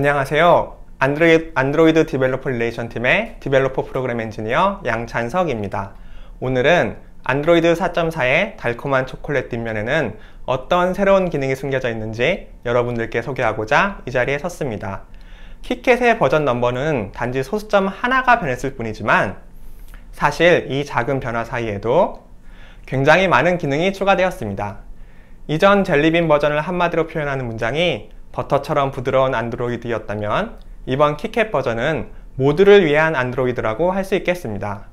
안녕하세요. 안드로이드 디벨로퍼 릴레이션 팀의 디벨로퍼 프로그램 엔지니어 양찬석입니다. 오늘은 안드로이드 4.4의 달콤한 초콜릿 뒷면에는 어떤 새로운 기능이 숨겨져 있는지 여러분들께 소개하고자 이 자리에 섰습니다. 키캣의 버전 넘버는 단지 소수점 하나가 변했을 뿐이지만 사실 이 작은 변화 사이에도 굉장히 많은 기능이 추가되었습니다. 이전 젤리빈 버전을 한마디로 표현하는 문장이 버터처럼 부드러운 안드로이드였다면 이번 키캣 버전은 모두를 위한 안드로이드라고 할 수 있겠습니다.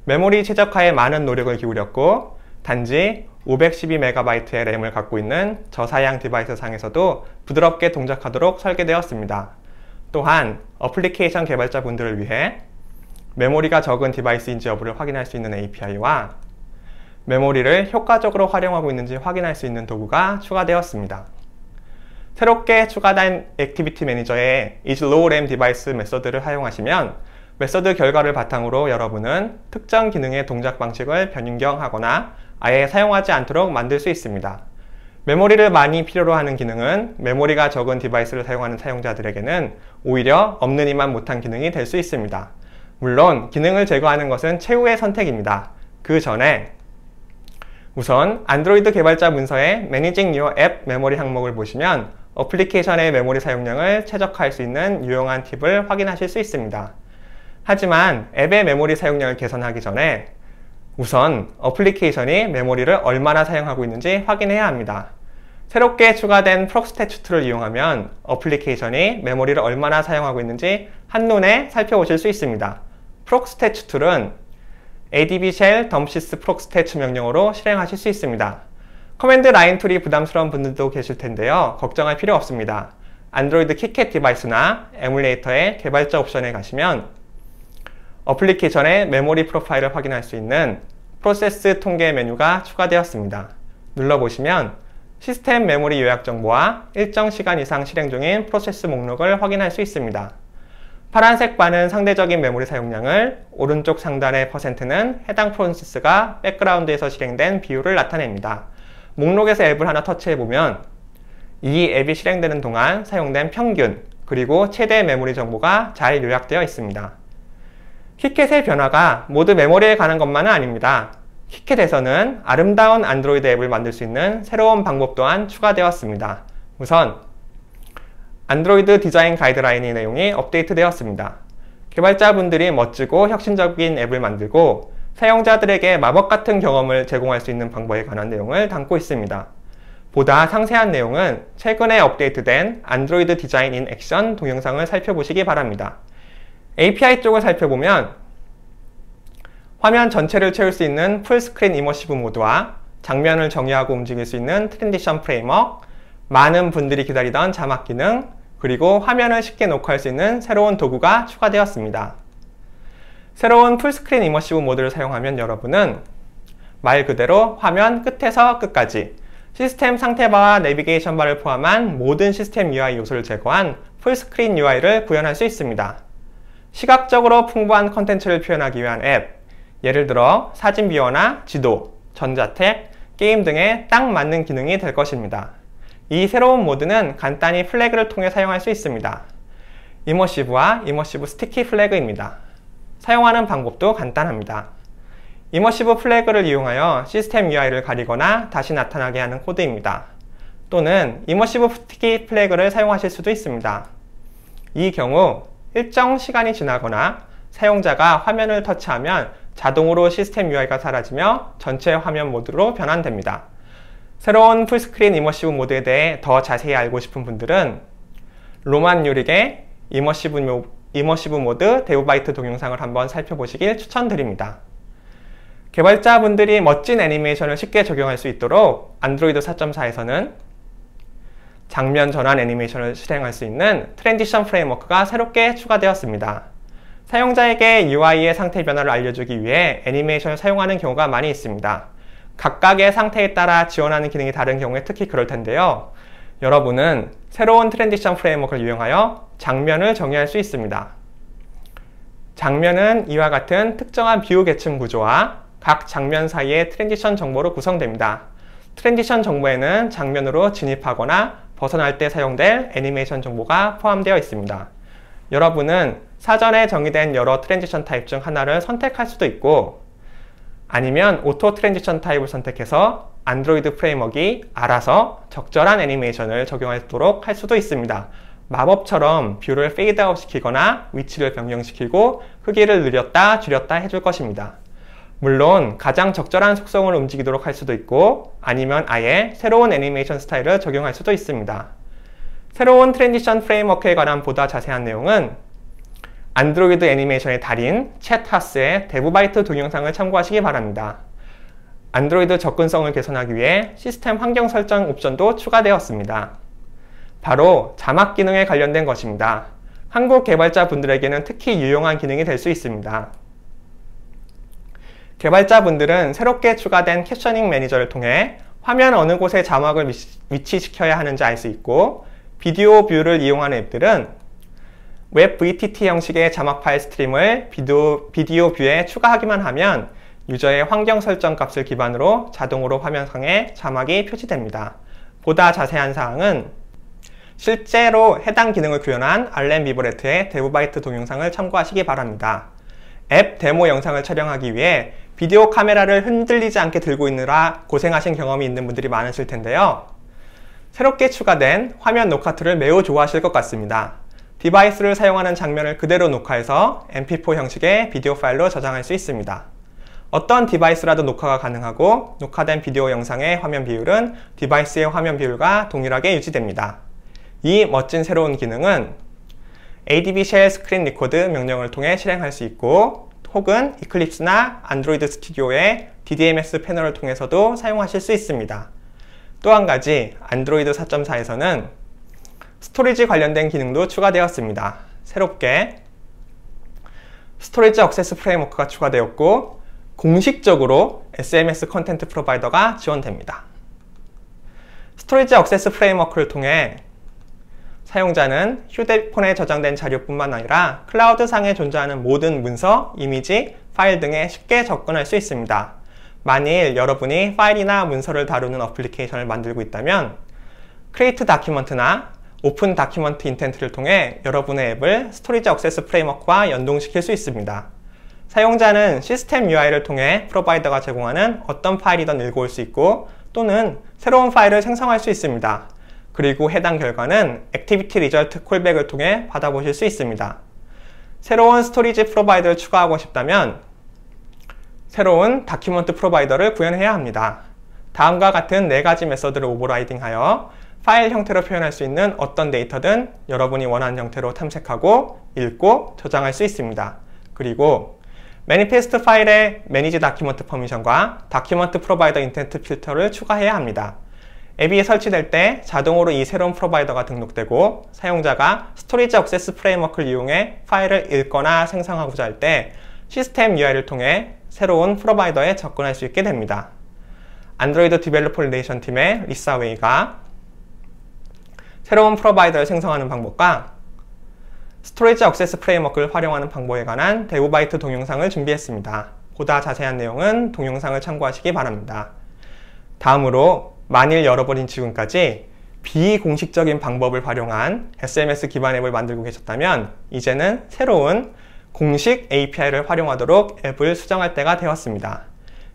메모리 최적화에 많은 노력을 기울였고 단지 512MB의 램을 갖고 있는 저사양 디바이스 상에서도 부드럽게 동작하도록 설계되었습니다. 또한 어플리케이션 개발자분들을 위해 메모리가 적은 디바이스인지 여부를 확인할 수 있는 API와 메모리를 효과적으로 활용하고 있는지 확인할 수 있는 도구가 추가되었습니다. 새롭게 추가된 액티비티 매니저의 isLowRAM 디바이스 메서드를 사용하시면 메서드 결과를 바탕으로 여러분은 특정 기능의 동작 방식을 변경하거나 아예 사용하지 않도록 만들 수 있습니다. 메모리를 많이 필요로 하는 기능은 메모리가 적은 디바이스를 사용하는 사용자들에게는 오히려 없느니만 못한 기능이 될 수 있습니다. 물론 기능을 제거하는 것은 최후의 선택입니다. 그 전에 우선 안드로이드 개발자 문서의 Managing Your App 메모리 항목을 보시면 어플리케이션의 메모리 사용량을 최적화할 수 있는 유용한 팁을 확인하실 수 있습니다. 하지만 앱의 메모리 사용량을 개선하기 전에 우선 어플리케이션이 메모리를 얼마나 사용하고 있는지 확인해야 합니다. 새롭게 추가된 프록스태튜트를 이용하면 어플리케이션이 메모리를 얼마나 사용하고 있는지 한눈에 살펴보실 수 있습니다. 프록스태튜트는 adb shell dumsys procstat 명령어로 실행하실 수 있습니다. 커맨드 라인 툴이 부담스러운 분들도 계실 텐데요. 걱정할 필요 없습니다. 안드로이드 키캣 디바이스나 에뮬레이터의 개발자 옵션에 가시면 어플리케이션의 메모리 프로파일을 확인할 수 있는 프로세스 통계 메뉴가 추가되었습니다. 눌러보시면 시스템 메모리 요약 정보와 일정 시간 이상 실행 중인 프로세스 목록을 확인할 수 있습니다. 파란색 바는 상대적인 메모리 사용량을, 오른쪽 상단의 %는 해당 프로세스가 백그라운드에서 실행된 비율을 나타냅니다. 목록에서 앱을 하나 터치해보면 이 앱이 실행되는 동안 사용된 평균, 그리고 최대 메모리 정보가 잘 요약되어 있습니다. 키캣의 변화가 모두 메모리에 관한 것만은 아닙니다. 키캣에서는 아름다운 안드로이드 앱을 만들 수 있는 새로운 방법 또한 추가되었습니다. 우선 안드로이드 디자인 가이드라인의 내용이 업데이트되었습니다. 개발자분들이 멋지고 혁신적인 앱을 만들고 사용자들에게 마법 같은 경험을 제공할 수 있는 방법에 관한 내용을 담고 있습니다. 보다 상세한 내용은 최근에 업데이트된 안드로이드 디자인 인 액션 동영상을 살펴보시기 바랍니다. API 쪽을 살펴보면 화면 전체를 채울 수 있는 풀스크린 이머시브 모드와 장면을 정의하고 움직일 수 있는 트랜지션 프레임워크, 많은 분들이 기다리던 자막 기능, 그리고 화면을 쉽게 녹화할 수 있는 새로운 도구가 추가되었습니다. 새로운 풀스크린 이머시브 모드를 사용하면 여러분은 말 그대로 화면 끝에서 끝까지 시스템 상태바와 내비게이션 바를 포함한 모든 시스템 UI 요소를 제거한 풀스크린 UI를 구현할 수 있습니다. 시각적으로 풍부한 컨텐츠를 표현하기 위한 앱, 예를 들어 사진 뷰어나 지도, 전자책, 게임 등에 딱 맞는 기능이 될 것입니다. 이 새로운 모드는 간단히 플래그를 통해 사용할 수 있습니다. 이머시브와 이머시브 스티키 플래그입니다. 사용하는 방법도 간단합니다. 이머시브 플래그를 이용하여 시스템 UI를 가리거나 다시 나타나게 하는 코드입니다. 또는 이머시브 스티키 플래그를 사용하실 수도 있습니다. 이 경우 일정 시간이 지나거나 사용자가 화면을 터치하면 자동으로 시스템 UI가 사라지며 전체 화면 모드로 변환됩니다. 새로운 풀스크린 이머시브 모드에 대해 더 자세히 알고 싶은 분들은 로만 유릭의 이머시브 모드 데브바이트 동영상을 한번 살펴보시길 추천드립니다. 개발자분들이 멋진 애니메이션을 쉽게 적용할 수 있도록 안드로이드 4.4에서는 장면 전환 애니메이션을 실행할 수 있는 트랜지션 프레임워크가 새롭게 추가되었습니다. 사용자에게 UI의 상태 변화를 알려주기 위해 애니메이션을 사용하는 경우가 많이 있습니다. 각각의 상태에 따라 지원하는 기능이 다른 경우에 특히 그럴 텐데요. 여러분은 새로운 트랜지션 프레임워크를 이용하여 장면을 정의할 수 있습니다. 장면은 이와 같은 특정한 뷰 계층 구조와 각 장면 사이의 트랜지션 정보로 구성됩니다. 트랜지션 정보에는 장면으로 진입하거나 벗어날 때 사용될 애니메이션 정보가 포함되어 있습니다. 여러분은 사전에 정의된 여러 트랜지션 타입 중 하나를 선택할 수도 있고, 아니면 오토 트랜지션 타입을 선택해서 안드로이드 프레임워크가 알아서 적절한 애니메이션을 적용하도록 할 수도 있습니다. 마법처럼 뷰를 페이드아웃 시키거나 위치를 변경시키고 크기를 늘렸다 줄였다 해줄 것입니다. 물론 가장 적절한 속성을 움직이도록 할 수도 있고, 아니면 아예 새로운 애니메이션 스타일을 적용할 수도 있습니다. 새로운 트랜지션 프레임워크에 관한 보다 자세한 내용은 안드로이드 애니메이션의 달인 챗하스의 데브바이트 동영상을 참고하시기 바랍니다. 안드로이드 접근성을 개선하기 위해 시스템 환경 설정 옵션도 추가되었습니다. 바로 자막 기능에 관련된 것입니다. 한국 개발자분들에게는 특히 유용한 기능이 될 수 있습니다. 개발자분들은 새롭게 추가된 캡셔닝 매니저를 통해 화면 어느 곳에 자막을 위치시켜야 하는지 알 수 있고, 비디오 뷰를 이용하는 앱들은 웹 VTT 형식의 자막 파일 스트림을 비디오 뷰에 추가하기만 하면 유저의 환경 설정 값을 기반으로 자동으로 화면상에 자막이 표시됩니다. 보다 자세한 사항은 실제로 해당 기능을 구현한 알렌 비버레트의 데브바이트 동영상을 참고하시기 바랍니다. 앱 데모 영상을 촬영하기 위해 비디오 카메라를 흔들리지 않게 들고 있느라 고생하신 경험이 있는 분들이 많으실 텐데요. 새롭게 추가된 화면 녹화 툴을 매우 좋아하실 것 같습니다. 디바이스를 사용하는 장면을 그대로 녹화해서 mp4 형식의 비디오 파일로 저장할 수 있습니다. 어떤 디바이스라도 녹화가 가능하고, 녹화된 비디오 영상의 화면 비율은 디바이스의 화면 비율과 동일하게 유지됩니다. 이 멋진 새로운 기능은 ADB Shell 스크린 리코드 명령을 통해 실행할 수 있고, 혹은 이클립스나 안드로이드 스튜디오의 DDMS 패널을 통해서도 사용하실 수 있습니다. 또 한 가지, 안드로이드 4.4에서는 스토리지 관련된 기능도 추가되었습니다. 새롭게 스토리지 액세스 프레임워크가 추가되었고, 공식적으로 SMS 컨텐트 프로바이더가 지원됩니다. 스토리지 액세스 프레임워크를 통해 사용자는 휴대폰에 저장된 자료뿐만 아니라 클라우드상에 존재하는 모든 문서, 이미지, 파일 등에 쉽게 접근할 수 있습니다. 만일 여러분이 파일이나 문서를 다루는 어플리케이션을 만들고 있다면 크리에이트 다큐먼트나 오픈 다큐먼트 인텐트를 통해 여러분의 앱을 스토리지 액세스 프레임워크와 연동시킬 수 있습니다. 사용자는 시스템 UI를 통해 프로바이더가 제공하는 어떤 파일이든 읽어올 수 있고, 또는 새로운 파일을 생성할 수 있습니다. 그리고 해당 결과는 액티비티 리절트 콜백을 통해 받아보실 수 있습니다. 새로운 스토리지 프로바이더를 추가하고 싶다면 새로운 다큐먼트 프로바이더를 구현해야 합니다. 다음과 같은 4가지 메서드를 오버라이딩하여 파일 형태로 표현할 수 있는 어떤 데이터든 여러분이 원하는 형태로 탐색하고, 읽고, 저장할 수 있습니다. 그리고 매니페스트 파일의 매니지 다큐먼트 퍼미션과 다큐먼트 프로바이더 인텐트 필터를 추가해야 합니다. 앱이 설치될 때 자동으로 이 새로운 프로바이더가 등록되고, 사용자가 스토리지 액세스 프레임워크를 이용해 파일을 읽거나 생성하고자 할 때 시스템 UI를 통해 새로운 프로바이더에 접근할 수 있게 됩니다. 안드로이드 디벨로퍼 릴레이션 팀의 리사 웨이가 새로운 프로바이더를 생성하는 방법과 스토리지 액세스 프레임워크를 활용하는 방법에 관한 데브바이트 동영상을 준비했습니다. 보다 자세한 내용은 동영상을 참고하시기 바랍니다. 다음으로 만일 여러분이 지금까지 비공식적인 방법을 활용한 SMS 기반 앱을 만들고 계셨다면 이제는 새로운 공식 API를 활용하도록 앱을 수정할 때가 되었습니다.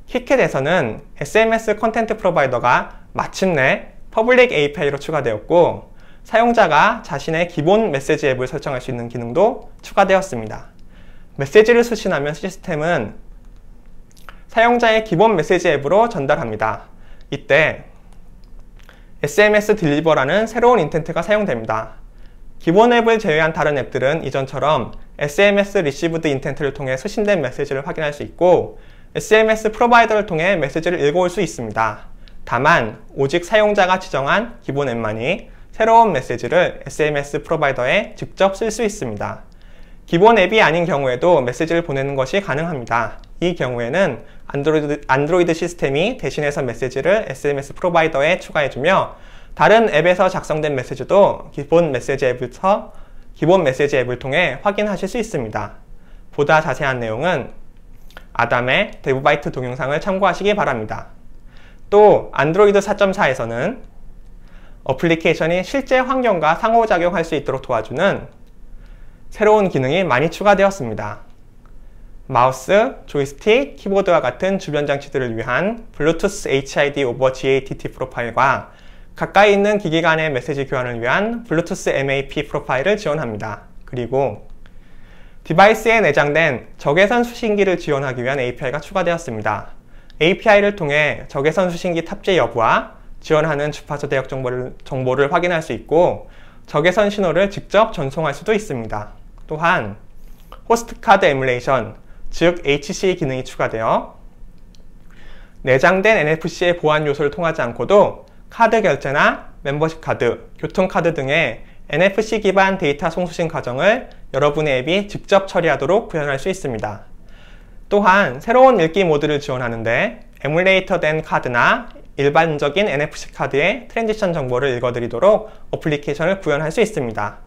키캣에서는 SMS 컨텐트 프로바이더가 마침내 퍼블릭 API로 추가되었고, 사용자가 자신의 기본 메시지 앱을 설정할 수 있는 기능도 추가되었습니다. 메시지를 수신하면 시스템은 사용자의 기본 메시지 앱으로 전달합니다. 이때 SMS 딜리버라는 새로운 인텐트가 사용됩니다. 기본 앱을 제외한 다른 앱들은 이전처럼 SMS 리시브드 인텐트를 통해 수신된 메시지를 확인할 수 있고, SMS 프로바이더를 통해 메시지를 읽어올 수 있습니다. 다만 오직 사용자가 지정한 기본 앱만이 새로운 메시지를 SMS 프로바이더에 직접 쓸 수 있습니다. 기본 앱이 아닌 경우에도 메시지를 보내는 것이 가능합니다. 이 경우에는 안드로이드 시스템이 대신해서 메시지를 SMS 프로바이더에 추가해주며, 다른 앱에서 작성된 메시지도 기본 메시지 앱을 통해 확인하실 수 있습니다. 보다 자세한 내용은 아담의 데브바이트 동영상을 참고하시기 바랍니다. 또 안드로이드 4.4에서는 어플리케이션이 실제 환경과 상호작용할 수 있도록 도와주는 새로운 기능이 많이 추가되었습니다. 마우스, 조이스틱, 키보드와 같은 주변 장치들을 위한 블루투스 HID over GATT 프로파일과 가까이 있는 기기 간의 메시지 교환을 위한 블루투스 MAP 프로파일을 지원합니다. 그리고 디바이스에 내장된 적외선 수신기를 지원하기 위한 API가 추가되었습니다. API를 통해 적외선 수신기 탑재 여부와 지원하는 주파수 대역 정보를 확인할 수 있고 적외선 신호를 직접 전송할 수도 있습니다. 또한 호스트 카드 에뮬레이션, 즉 HC 기능이 추가되어 내장된 NFC의 보안 요소를 통하지 않고도 카드 결제나 멤버십 카드, 교통카드 등의 NFC 기반 데이터 송수신 과정을 여러분의 앱이 직접 처리하도록 구현할 수 있습니다. 또한 새로운 읽기 모드를 지원하는데 에뮬레이터된 카드나 일반적인 NFC 카드의 트랜지션 정보를 읽어드리도록 어플리케이션을 구현할 수 있습니다.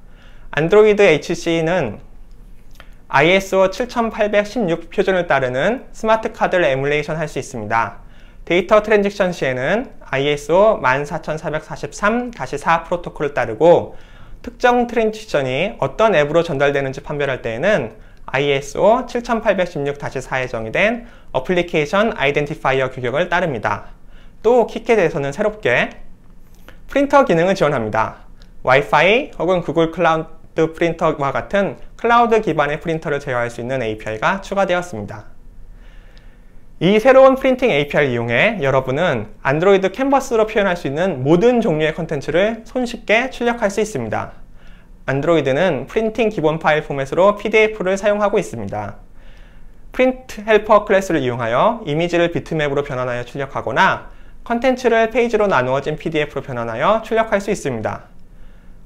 안드로이드 HC는 ISO 7816 표준을 따르는 스마트 카드를 에뮬레이션 할 수 있습니다. 데이터 트랜지션 시에는 ISO 14443-4 프로토콜을 따르고 특정 트랜지션이 어떤 앱으로 전달되는지 판별할 때에는 ISO 7816-4에 정의된 어플리케이션 아이덴티파이어 규격을 따릅니다. 또 키캣에서는 새롭게 프린터 기능을 지원합니다. 와이파이 혹은 구글 클라우드 프린터와 같은 클라우드 기반의 프린터를 제어할 수 있는 API가 추가되었습니다. 이 새로운 프린팅 API를 이용해 여러분은 안드로이드 캔버스로 표현할 수 있는 모든 종류의 컨텐츠를 손쉽게 출력할 수 있습니다. 안드로이드는 프린팅 기본 파일 포맷으로 PDF를 사용하고 있습니다. 프린트 헬퍼 클래스를 이용하여 이미지를 비트맵으로 변환하여 출력하거나 컨텐츠를 페이지로 나누어진 PDF로 변환하여 출력할 수 있습니다.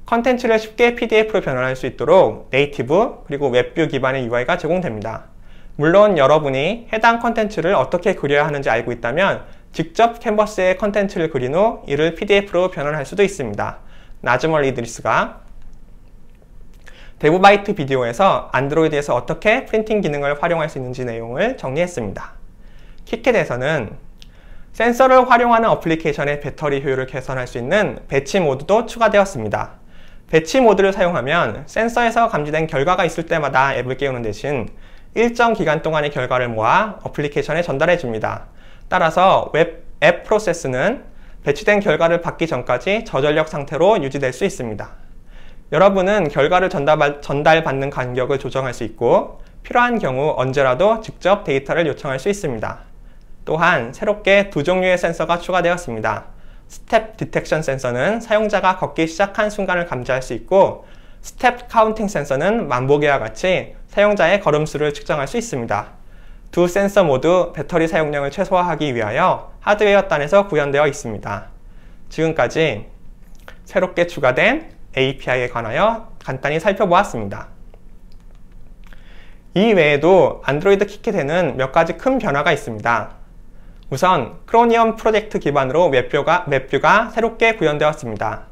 컨텐츠를 쉽게 PDF로 변환할 수 있도록 네이티브 그리고 웹뷰 기반의 UI가 제공됩니다. 물론 여러분이 해당 컨텐츠를 어떻게 그려야 하는지 알고 있다면 직접 캔버스에 컨텐츠를 그린 후 이를 PDF로 변환할 수도 있습니다. 나즈멀 이드리스가 데브바이트 비디오에서 안드로이드에서 어떻게 프린팅 기능을 활용할 수 있는지 내용을 정리했습니다. 키캣에서는 센서를 활용하는 어플리케이션의 배터리 효율을 개선할 수 있는 배치 모드도 추가되었습니다. 배치 모드를 사용하면 센서에서 감지된 결과가 있을 때마다 앱을 깨우는 대신 일정 기간 동안의 결과를 모아 어플리케이션에 전달해 줍니다. 따라서 앱 프로세스는 배치된 결과를 받기 전까지 저전력 상태로 유지될 수 있습니다. 여러분은 결과를 전달받는 간격을 조정할 수 있고 필요한 경우 언제라도 직접 데이터를 요청할 수 있습니다. 또한 새롭게 두 종류의 센서가 추가되었습니다. 스텝 디텍션 센서는 사용자가 걷기 시작한 순간을 감지할 수 있고 스텝 카운팅 센서는 만보기와 같이 사용자의 걸음수를 측정할 수 있습니다. 두 센서 모두 배터리 사용량을 최소화하기 위하여 하드웨어 단에서 구현되어 있습니다. 지금까지 새롭게 추가된 API에 관하여 간단히 살펴보았습니다. 이 외에도 안드로이드 키캣에는 몇 가지 큰 변화가 있습니다. 우선 크로미엄 프로젝트 기반으로 웹뷰가 새롭게 구현되었습니다.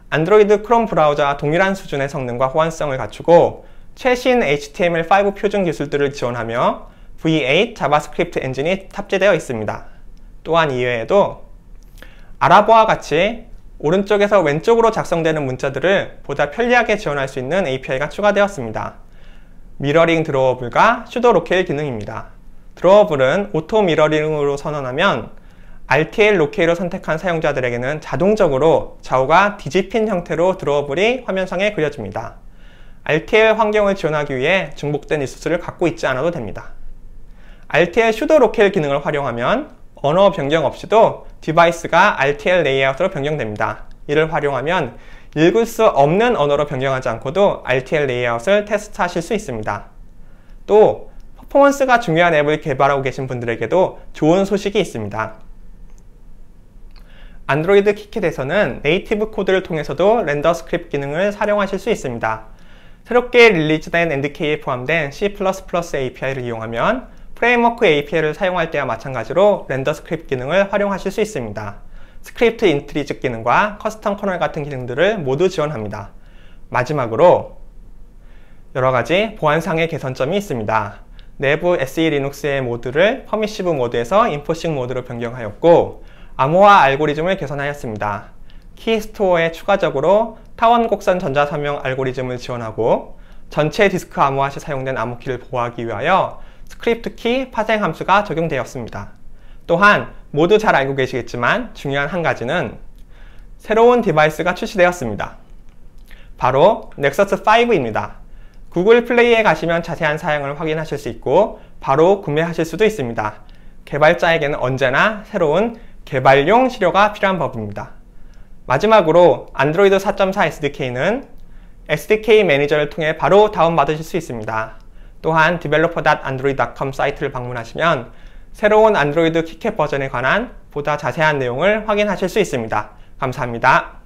안드로이드 크롬 브라우저와 동일한 수준의 성능과 호환성을 갖추고 최신 HTML5 표준 기술들을 지원하며 V8 자바스크립트 엔진이 탑재되어 있습니다. 또한 이외에도 아랍어와 같이 오른쪽에서 왼쪽으로 작성되는 문자들을 보다 편리하게 지원할 수 있는 API가 추가되었습니다. 미러링 드로워블과 슈도 로케일 기능입니다. 드로워블은 오토 미러링으로 선언하면 RTL 로케일을 선택한 사용자들에게는 자동적으로 좌우가 뒤집힌 형태로 드로워블이 화면상에 그려집니다. RTL 환경을 지원하기 위해 중복된 리소스를 갖고 있지 않아도 됩니다. RTL 슈도 로케일 기능을 활용하면 언어 변경 없이도 디바이스가 RTL 레이아웃으로 변경됩니다. 이를 활용하면 읽을 수 없는 언어로 변경하지 않고도 RTL 레이아웃을 테스트하실 수 있습니다. 또 퍼포먼스가 중요한 앱을 개발하고 계신 분들에게도 좋은 소식이 있습니다. 안드로이드 키캣에서는 네이티브 코드를 통해서도 렌더 스크립트 기능을 활용하실 수 있습니다. 새롭게 릴리즈된 NDK에 포함된 C++ API를 이용하면 프레임워크 API를 사용할 때와 마찬가지로 렌더 스크립트 기능을 활용하실 수 있습니다. 스크립트 인트리즈 기능과 커스텀 커널 같은 기능들을 모두 지원합니다. 마지막으로 여러가지 보안상의 개선점이 있습니다. 내부 SE 리눅스의 모드를 퍼미시브 모드에서 인포식 모드로 변경하였고 암호화 알고리즘을 개선하였습니다. 키스토어에 추가적으로 타원 곡선 전자서명 알고리즘을 지원하고 전체 디스크 암호화시에 사용된 암호키를 보호하기 위하여 스크립트 키 파생 함수가 적용되었습니다. 또한 모두 잘 알고 계시겠지만 중요한 한 가지는 새로운 디바이스가 출시되었습니다. 바로 넥서스 5입니다. 구글 플레이에 가시면 자세한 사양을 확인하실 수 있고 바로 구매하실 수도 있습니다. 개발자에게는 언제나 새로운 개발용 시료가 필요한 법입니다. 마지막으로 안드로이드 4.4 SDK는 SDK 매니저를 통해 바로 다운받으실 수 있습니다. 또한 developer.android.com 사이트를 방문하시면 새로운 안드로이드 키캡 버전에 관한 보다 자세한 내용을 확인하실 수 있습니다. 감사합니다.